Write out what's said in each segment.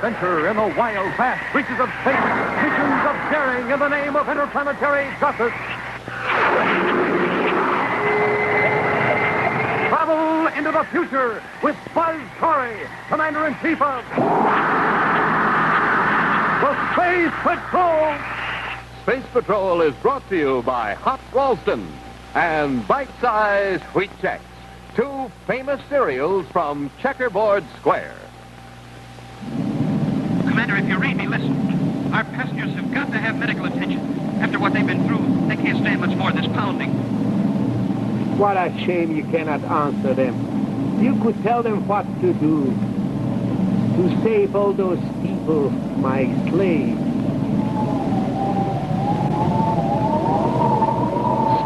adventure in the wild, vast reaches of space. Missions of daring in the name of interplanetary justice. Travel into the future with Buzz Corey, Commander-in-Chief of the Space Patrol. Space Patrol is brought to you by Hot Ralston and Bite-Sized Wheat Chex, two famous cereals from Checkerboard Square. Commander, if you read me, listen. Our passengers have got to have medical attention. After what they've been through, they can't stand much more of this pounding. What a shame you cannot answer them. You could tell them what to do. To save all those people, my slaves.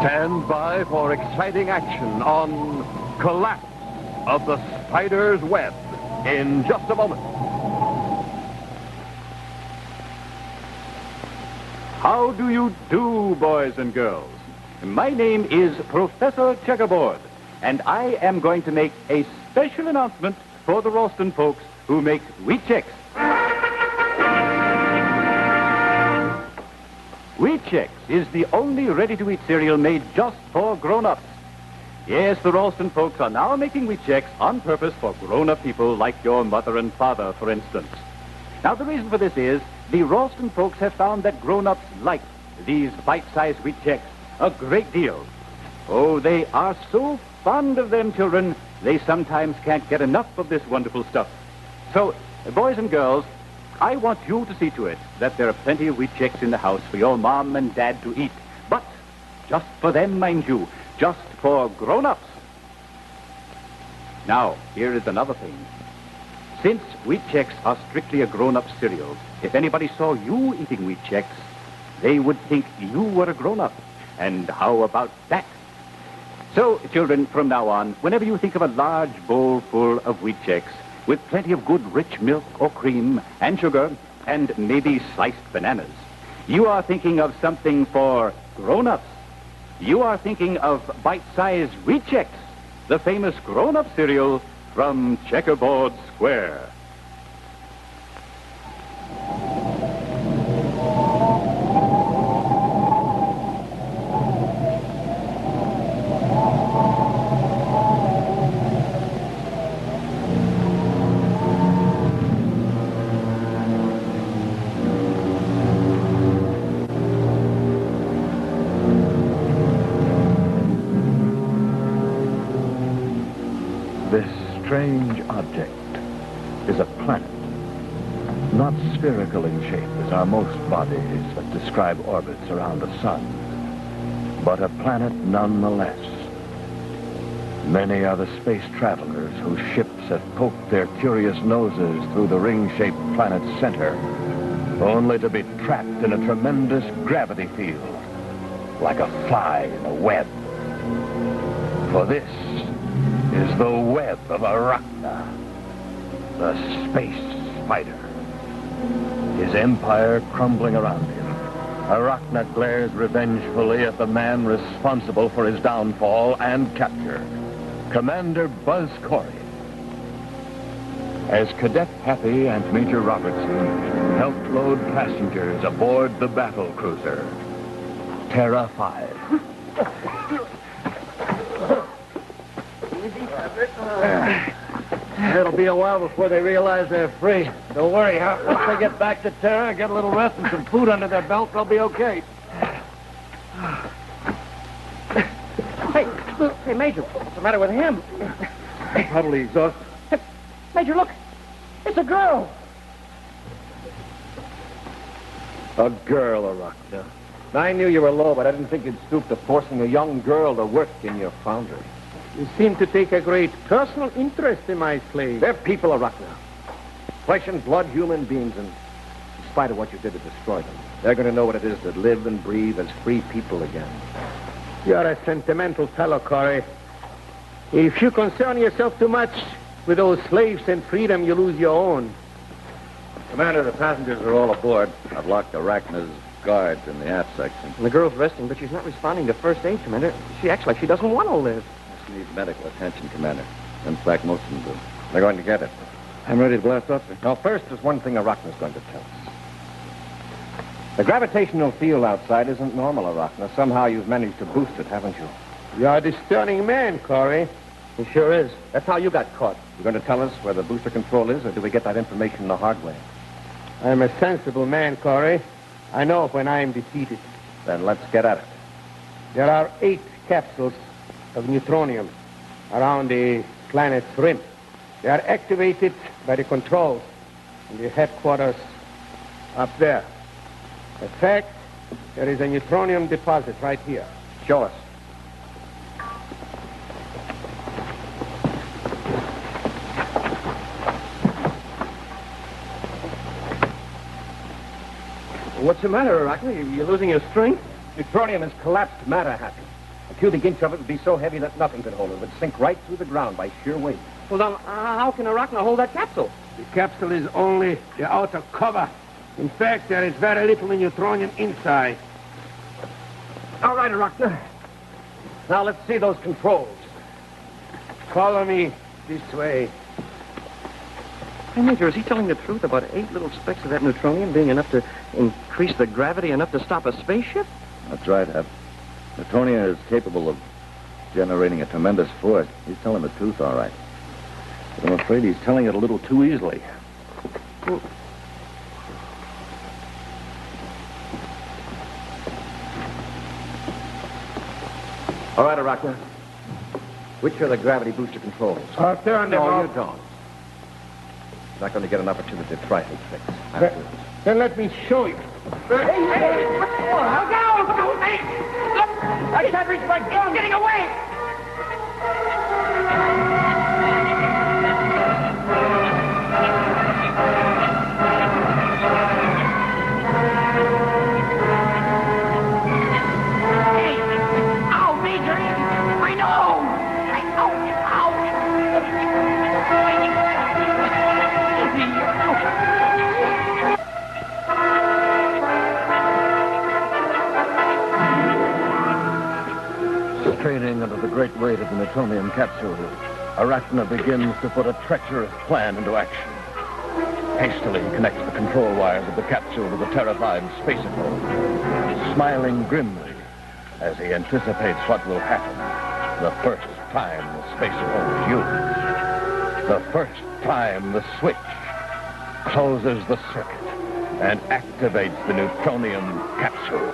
Stand by for exciting action on Collapse of the Spider's Web in just a moment. How do you do, boys and girls? My name is Professor Checkerboard, and I am going to make a special announcement for the Ralston folks who make Wheat Chex. Wheat Chex is the only ready-to-eat cereal made just for grown-ups. Yes, the Ralston folks are now making Wheat Chex on purpose for grown-up people like your mother and father, for instance. Now, the reason for this is the Ralston folks have found that grown-ups like these bite-sized Wheat Chex a great deal. Oh, they are so fond of them children, they sometimes can't get enough of this wonderful stuff. So, boys and girls, I want you to see to it that there are plenty of Wheat Chex in the house for your mom and dad to eat. But just for them, mind you, just for grown-ups. Now, here is another thing. Since Wheat Chex are strictly a grown-up cereal, if anybody saw you eating Wheat Chex, they would think you were a grown-up. And how about that? So, children, from now on, whenever you think of a large bowl full of Wheat Chex, with plenty of good rich milk or cream and sugar and maybe sliced bananas, you are thinking of something for grown-ups. You are thinking of bite-sized Wheat Chex, the famous grown-up cereal from Checkerboard Square. This strange object is a planet, not spherical in shape as are most bodies that describe orbits around the sun, but a planet nonetheless. Many are the space travelers whose ships have poked their curious noses through the ring-shaped planet's center, only to be trapped in a tremendous gravity field, like a fly in a web. For this is the web of Arachna, the space spider. His empire crumbling around him, Arachna glares revengefully at the man responsible for his downfall and capture, Commander Buzz Corey. As Cadet Happy and Major Robertson helped load passengers aboard the battle cruiser, Terra 5. It'll be a while before they realize they're free. Don't worry, once they get back to Terra, get a little rest and some food under their belt, they'll be okay. Hey, Major, what's the matter with him? Probably exhausted. Hey, Major, look. It's a girl. A girl, Arachna. I knew you were low, but I didn't think you'd stoop to forcing a young girl to work in your foundry. You seem to take a great personal interest in my slaves. They're people, Arachna. Flesh and blood human beings, and in spite of what you did to destroy them, they're going to know what it is to live and breathe as free people again. You're a sentimental fellow, Corey. If you concern yourself too much with those slaves and freedom, you lose your own. Commander, the passengers are all aboard. I've locked Arachna's guards in the aft section. The girl's resting, but she's not responding to first aid, Commander. She acts like she doesn't want to live. This needs medical attention, Commander. In fact, most of them do. They're going to get it. I'm ready to blast off, sir. Now, first, there's one thing Arachna's going to tell us. The gravitational field outside isn't normal, Arachna. Somehow you've managed to boost it, haven't you? You're a discerning man, Corey. He sure is. That's how you got caught. You're going to tell us where the booster control is, or do we get that information the hard way? I'm a sensible man, Corey. I know when I am defeated. Then let's get at it. There are 8 capsules of neutronium around the planet's rim. They are activated by the controls in the headquarters up there. In fact, there is a neutronium deposit right here. Show us. What's the matter, Arachna? You're losing your strength? Neutronium has collapsed matter, Happy. A cubic inch of it would be so heavy that nothing could hold it. It would sink right through the ground by sheer weight. Well, then, how can Arachna hold that capsule? The capsule is only the outer cover. In fact, there is very little neutronium inside. All right, Arachna. Now let's see those controls. Follow me this way. Hey, Major, is he telling the truth about 8 little specks of that neutronium being enough to increase the gravity enough to stop a spaceship? That's right, Hap. Neutronia is capable of generating a tremendous force. He's telling the truth, all right. But I'm afraid he's telling it a little too easily. Well, All right, Arachna. Which are the gravity booster controls? I'll turn them No, off. you don't. You're not going to get an opportunity to try these tricks. Then let me show you. Look out! Don't make! Look! I can't reach my gun! It's getting away! Hey! Ow, Major! My nose! My nose! Ow! Straining under the great weight of the neutronium capsule, Arachna begins to put a treacherous plan into action. Hastily, he connects the control wires of the capsule to the terrified spacephone, smiling grimly as he anticipates what will happen the first time the spacephone is used. The first time the switch closes the circuit and activates the neutronium capsule.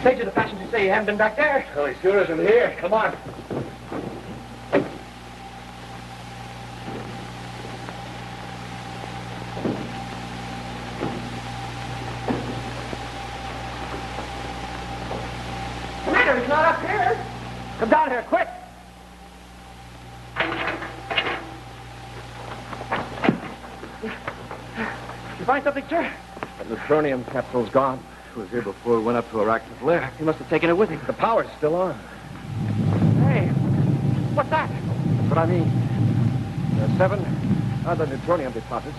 Major, the passengers say you haven't been back there. Well, he sure isn't here. Come on. Commander, he's not up here. Come down here, quick. You find something, sir? The neutronium capsule's gone. It was here before we went up to Arachna's lair. He must have taken it with him. The power's still on. Hey, what's that? That's what I mean. There are 7 other neutronium deposits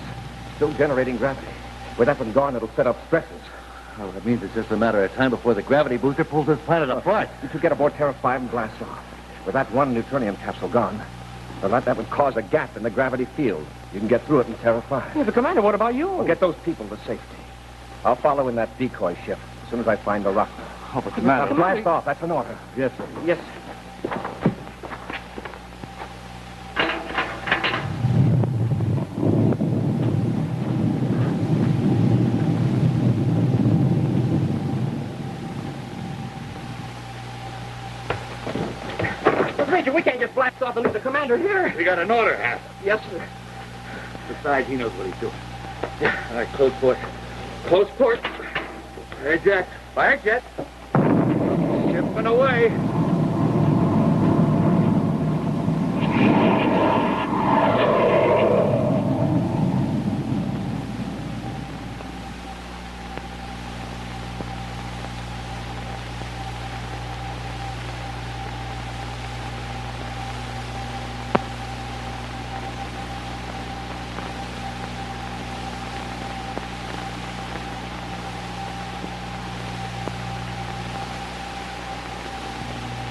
still generating gravity. With that one gone, it'll set up stresses. Well, that means it's just a matter of time before the gravity booster pulls this planet apart. You two get aboard Terra 5 and blast off. With that one neutronium capsule gone, that would cause a gap in the gravity field. You can get through it in Terra 5. Yeah, but Commander, what about you? We'll get those people to safety. I'll follow in that decoy ship as soon as I find the rock. Oh, but Commander... Blast off. That's an order. Yes, sir. Yes. But, Major, we can't just blast off and leave the commander here. We got an order, Hap. Yes, sir. Besides, he knows what he's doing. Yeah, all right, close port. Close port. Fire jet. Fire jet. Shipping away.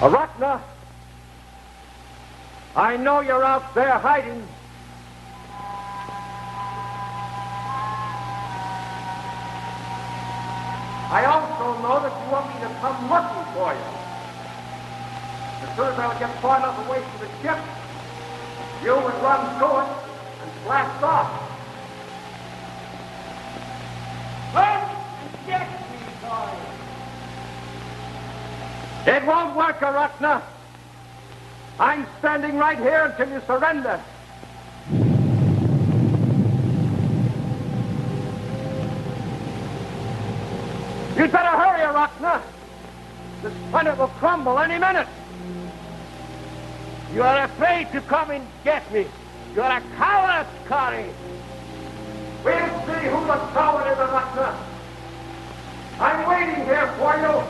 Arachna! I know you're out there hiding. I also know that you want me to come looking for you. As soon as I would get far enough away from the ship, you would run through it and blast off. Run and get me, boy. It won't work, Arachna. I'm standing right here until you surrender. You'd better hurry, Arachna. This planet will crumble any minute. You are afraid to come and get me. You're a coward, Kari. We'll see who the coward is, Arachna. I'm waiting here for you.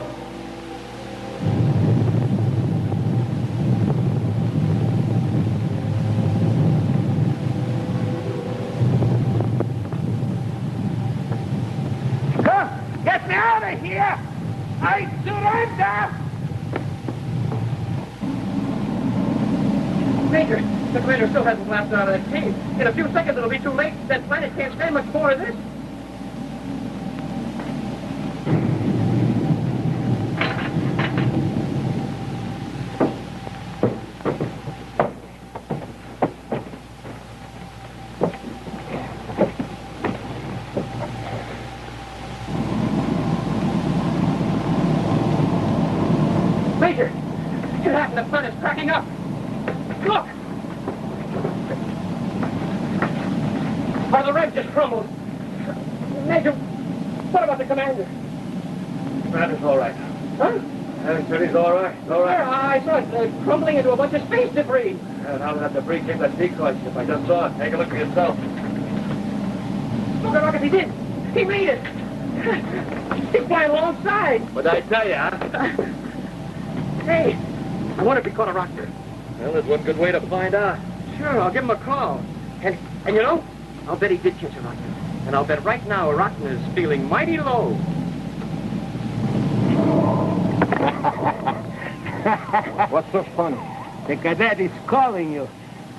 Get me out of here! I surrender! Major, the commander still hasn't blasted out of that cave. In a few seconds it'll be too late. That planet can't stand much more of this. Major, what happened? The planet's cracking up. Look! Part of the wreck just crumbled. Major, what about the commander? Commander's all right. Huh? I said he's all right. All right. Yeah, I saw it crumbling into a bunch of space debris. And out of that debris came that decoy ship. I just saw it. Take a look for yourself. Look at Rocket, he did. He made it. He's flying alongside. What'd I tell you, huh? Hey, I wonder if he caught a rocket. Well, there's one good way to find out. Sure, I'll give him a call. And you know, I'll bet he did catch a rocket. And I'll bet right now Arachna is feeling mighty low. What's so funny? The cadet is calling you.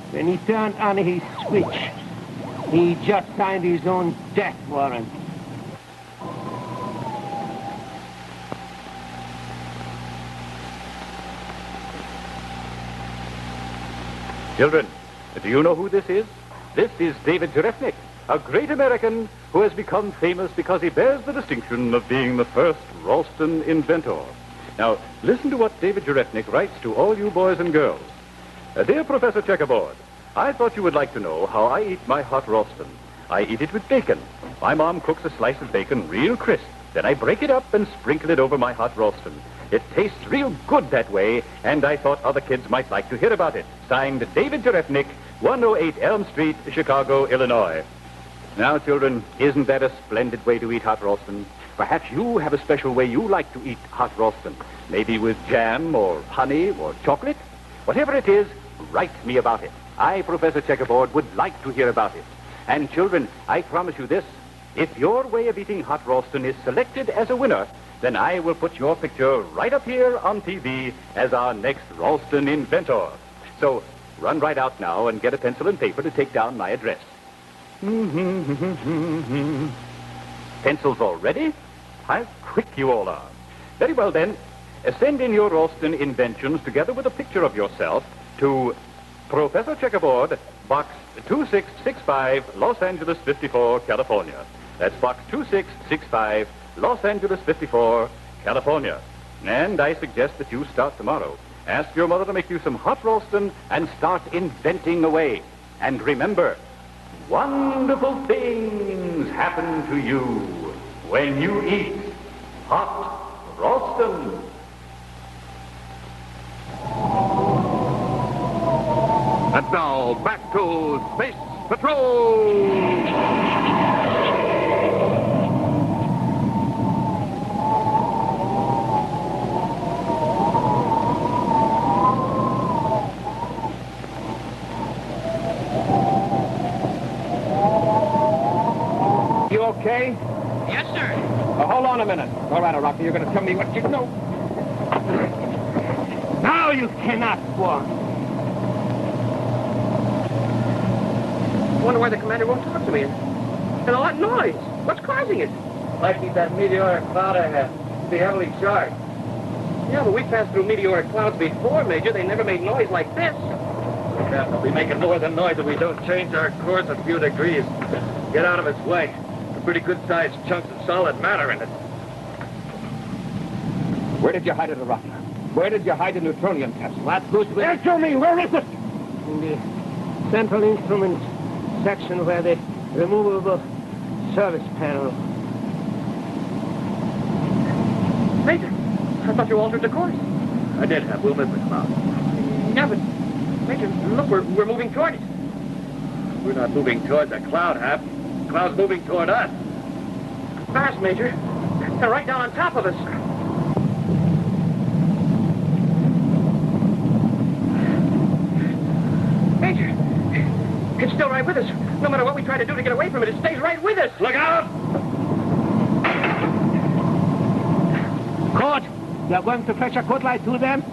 When he turned on his switch, he just signed his own death warrant. Children, do you know who this is? This is David Jerefnik, a great American who has become famous because he bears the distinction of being the first Ralston inventor. Now, listen to what David Jerefnik writes to all you boys and girls. Dear Professor Checkerboard, I thought you would like to know how I eat my hot Ralston. I eat it with bacon. My mom cooks a slice of bacon real crisp. Then I break it up and sprinkle it over my hot Ralston. It tastes real good that way, and I thought other kids might like to hear about it. Signed, David Jerefnik, 108 Elm Street, Chicago, Illinois. Now, children, isn't that a splendid way to eat hot Ralston? Perhaps you have a special way you like to eat hot Ralston. Maybe with jam or honey or chocolate. Whatever it is, write me about it. I, Professor Checkerboard, would like to hear about it. And children, I promise you this. If your way of eating hot Ralston is selected as a winner, then I will put your picture right up here on TV as our next Ralston inventor. So run right out now and get a pencil and paper to take down my address. Pencils all ready? How quick you all are. Very well then, send in your Ralston inventions together with a picture of yourself to Professor Checkerboard, Box 2665, Los Angeles 54, California. That's Box 2665, Los Angeles 54, California. And I suggest that you start tomorrow. Ask your mother to make you some hot Ralston and start inventing away. And remember, wonderful things happen to you when you eat hot Ralston. And now, back to Space Patrol! You okay? Yes, sir. Hold on a minute. All right, Rocky, you're going to tell me what you know. Now you cannot walk. I wonder why the commander won't talk to me. And all that noise. What's causing it? Might be that meteoric cloud ahead. It'll be heavily charged. Yeah, but we passed through meteoric clouds before, Major. They never made noise like this. We'll definitely be making more than noise if we don't change our course a few degrees. Get out of its way. There are pretty good-sized chunks of solid matter in it. Where did you hide it, Rocky? Where did you hide the neutronium capsule? What good will it do me? Where is it? In the central instrument section where the removable service panel. Major, I thought you altered the course. I did have. We'll miss the cloud. Yeah, but, Major, look, we're moving toward it. We're not moving toward the cloud, Hap. The cloud's moving toward us. Fast, Major. They're right down on top of us. Major, it's still right with us. No matter what we try to do to get away from it, it stays right with us. Look out! Code, you're going to fetch a code light to them?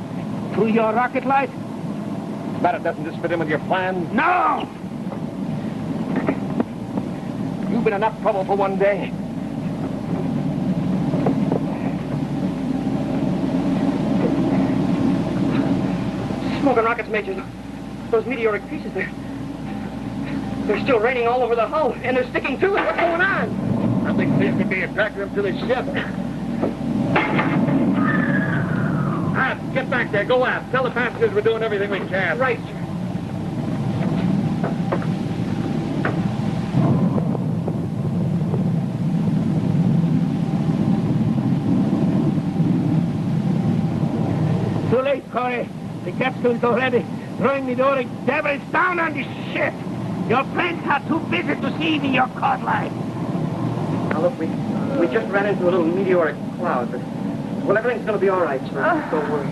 Through your rocket light? But doesn't this fit in with your plan? No! You've been enough trouble for one day. Smoking rockets, Major. Those meteoric pieces, they're still raining all over the hull, and they're sticking to it. What's going on? Nothing seems to be attracting them to the ship. Hap, get back there. Go aft. Tell the passengers we're doing everything we can. Right, sir. Too late, Corey. The capsule's already throwing meteoric debris down on the ship. Your friends are too busy to see me, your code light. Now, look, we just ran into a little meteoric cloud, but, well, everything's going to be all right, sir. Don't worry.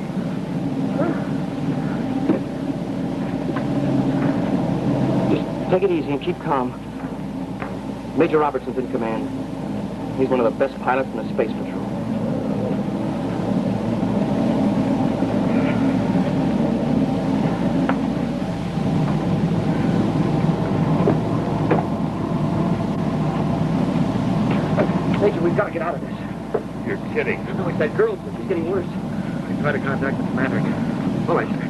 Just take it easy and keep calm. Major Robertson's in command. He's one of the best pilots in the Space Patrol. Major, we've got to get out of this. You're kidding. No, it's that girl. She's getting worse. I try to contact the commander again. All right, sir.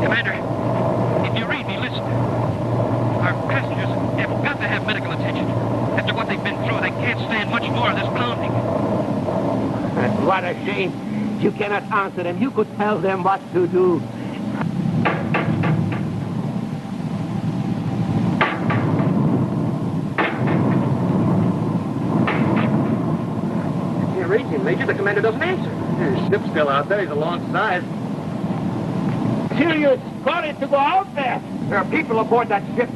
Commander, if you read me, listen. Our passengers have got to have medical attention. After what they've been through, they can't stand much more of this pounding. What a shame. You cannot answer them. You could tell them what to do. Raging, Major. The commander doesn't answer. His ship's still out there. He's alongside. Serious, Corey, to go out there. There are people aboard that ship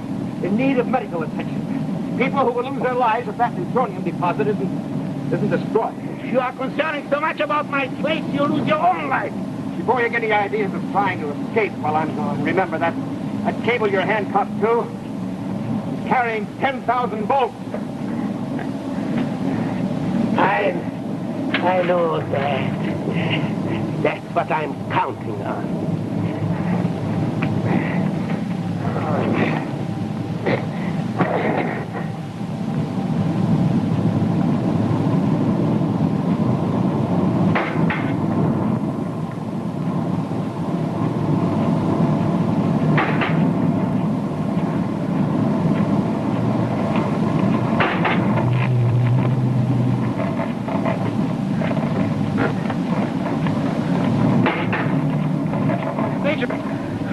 in need of medical attention. People who will lose their lives if that neutronium deposit isn't destroyed. You are concerning so much about my slates, you lose your own life. Before you get any ideas of trying to escape while I'm gone, remember that cable you're handcuffed to is carrying 10,000 volts. I know that. That's what I'm counting on.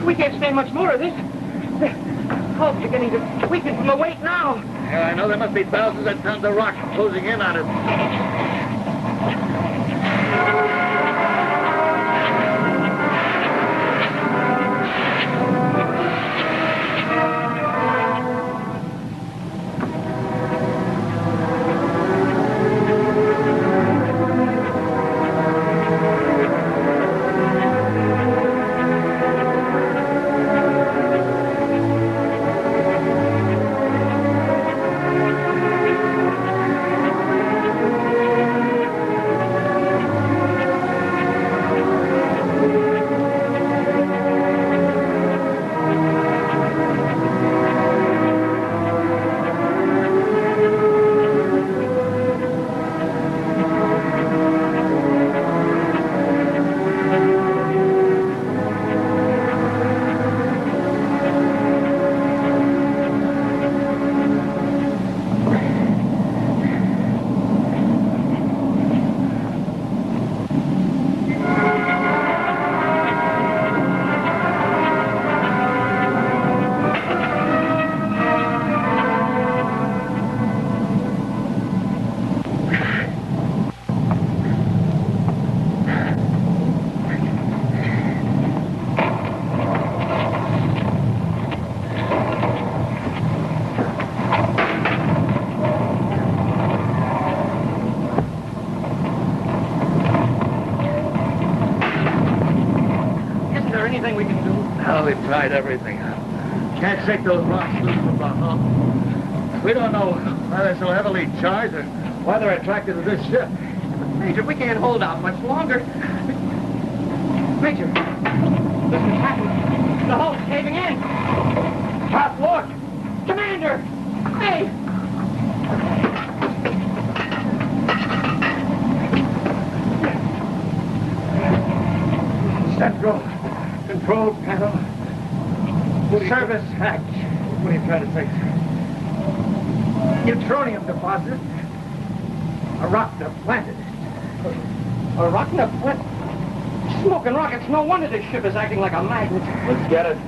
We can't stand much more of this. The hulks are getting to weaken from the weight now. Yeah, I know. There must be thousands of tons of rock closing in on us. anything we can do? Well, we've tried everything. Can't shake those rocks loose from the hull. We don't know why they're so heavily charged or why they're attracted to this ship. Major, we can't hold out much longer. Major, this is happening. The hull's caving in. Top, look. Commander! Hey! Central control panel. Service hatch. What are you trying to say? Neutronium deposit. Arachna planted it. Arachna plant? Smoking rockets. No wonder this ship is acting like a magnet. Let's get it.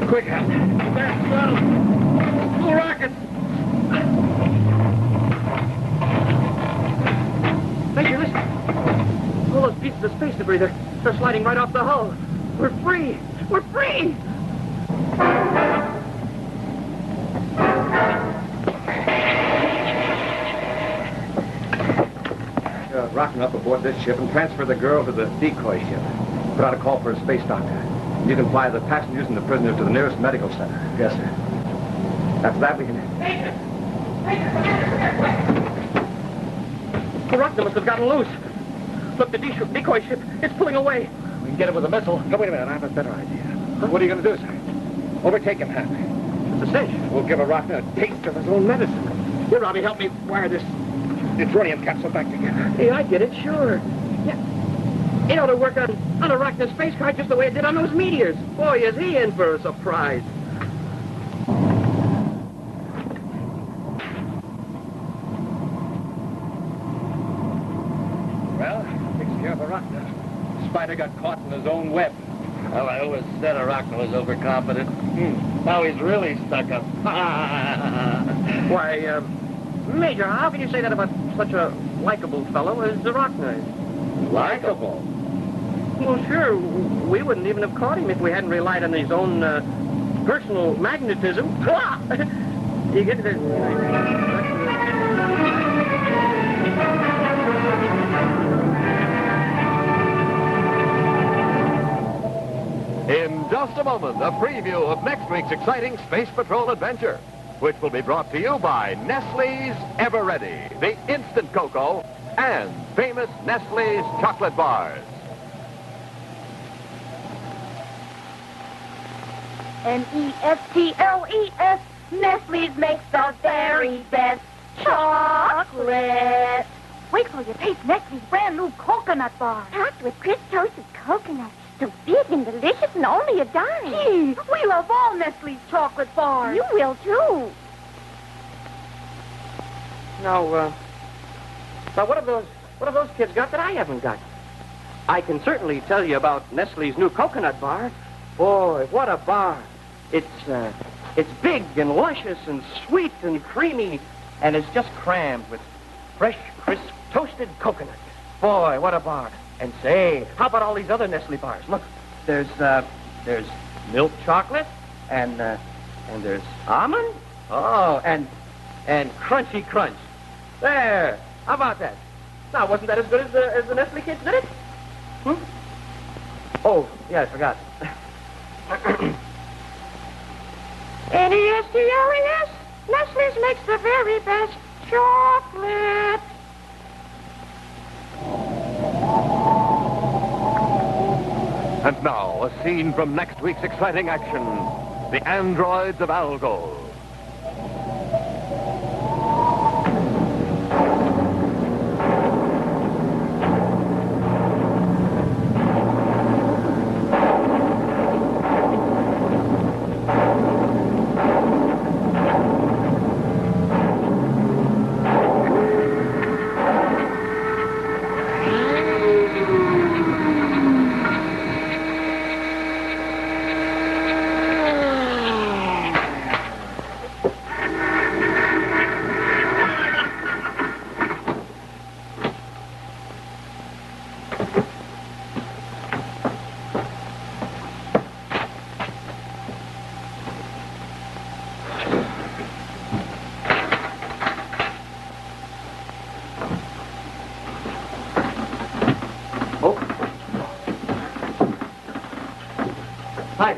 Quick, Hal. That's well. Full rockets. Major, listen. All those pieces of space debris, they're sliding right off the hull. We're free. We're free. Rocking up aboard this ship and transfer the girl to the decoy ship. Put out a call for a space doctor. You can fly the passengers and the prisoners to the nearest medical center. Yes, sir. After that, we can... Major! The Arachna must have gotten loose. Look, the decoy ship, it's pulling away. We can get it with a missile. No, wait a minute. I have a better idea. Huh? What are you going to do, sir? Overtake him, Hap. It's a cinch. We'll give Arachna a taste of his own medicine. Here, Robbie, help me wire this neutronium capsule back together. Hey, I get it, sure. Yeah. It ought to work on Arachna's space card just the way it did on those meteors. Boy, is he in for a surprise. Well, takes care of Arachna. Spider got caught in his own web. Well, I always said Arachna was overconfident. Now he's really stuck up. Why, Major, how can you say that about such a likable fellow as Arachna is? Likeable. Well, sure, we wouldn't even have caught him if we hadn't relied on his own personal magnetism. You get it? In just a moment, a preview of next week's exciting Space Patrol adventure, which will be brought to you by Nestle's Ever Ready, the instant cocoa, and famous Nestle's chocolate bars. Nestles. Nestle's makes the very best chocolate. Wait till you taste Nestle's brand new coconut bar. Topped with crisp toasted coconut. So big and delicious and only $1. Gee, we love all Nestle's chocolate bars. You will, too. Now, what have those kids got that I haven't got? I can certainly tell you about Nestle's new coconut bar. Boy, what a bar. It's big and luscious and sweet and creamy, and it's just crammed with fresh, crisp, toasted coconut. Boy, what a bar. And say, how about all these other Nestle bars? Look, there's milk chocolate, and there's almond. Oh, and crunchy crunch. There. How about that? Now, wasn't that as good as the Nestle kids did it? Oh, yeah, I forgot. Nestles. Nestle's makes the very best chocolate. And now, a scene from next week's exciting action, The Androids of Algol.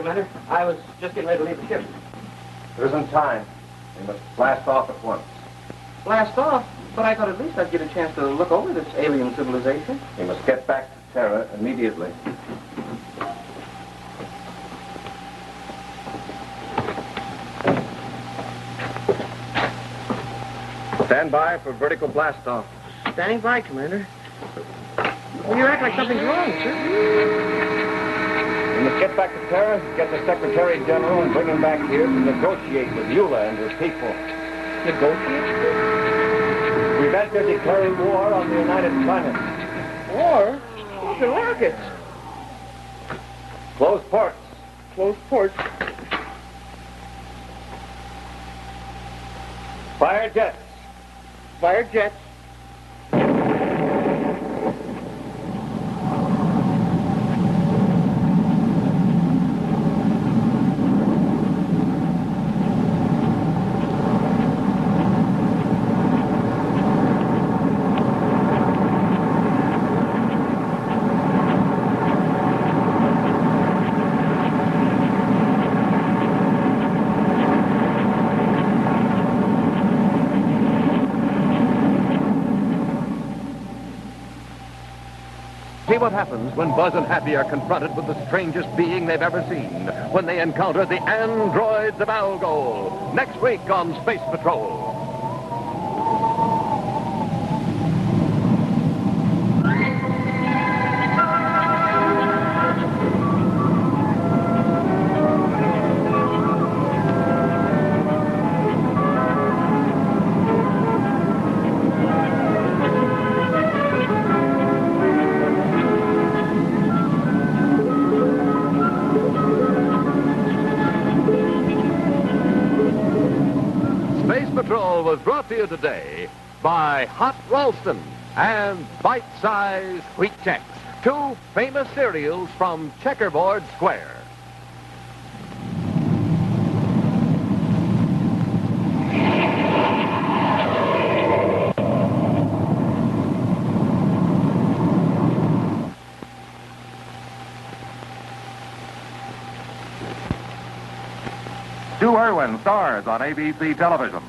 Commander. I was just getting ready to leave the ship. There isn't time. We must blast off at once. Blast off? But I thought at least I'd get a chance to look over this alien civilization. We must get back to Terra immediately. Stand by for vertical blast off. Standing by, Commander. Well, you act like something's wrong, sir. We must get back to Terra, get the Secretary General, and bring him back here to negotiate with Eula and his people. Negotiate? We've entered declaring war on the United Planets. War? Those are rockets. Close ports. Close ports. Fire jets. Fire jets. See what happens when Buzz and Happy are confronted with the strangest being they've ever seen, when they encounter the androids of Algol, next week on Space Patrol. Patrol was brought to you today by Hot Ralston and Bite-Sized Wheat Chex, two famous cereals from Checkerboard Square. Stu Irwin stars on ABC television.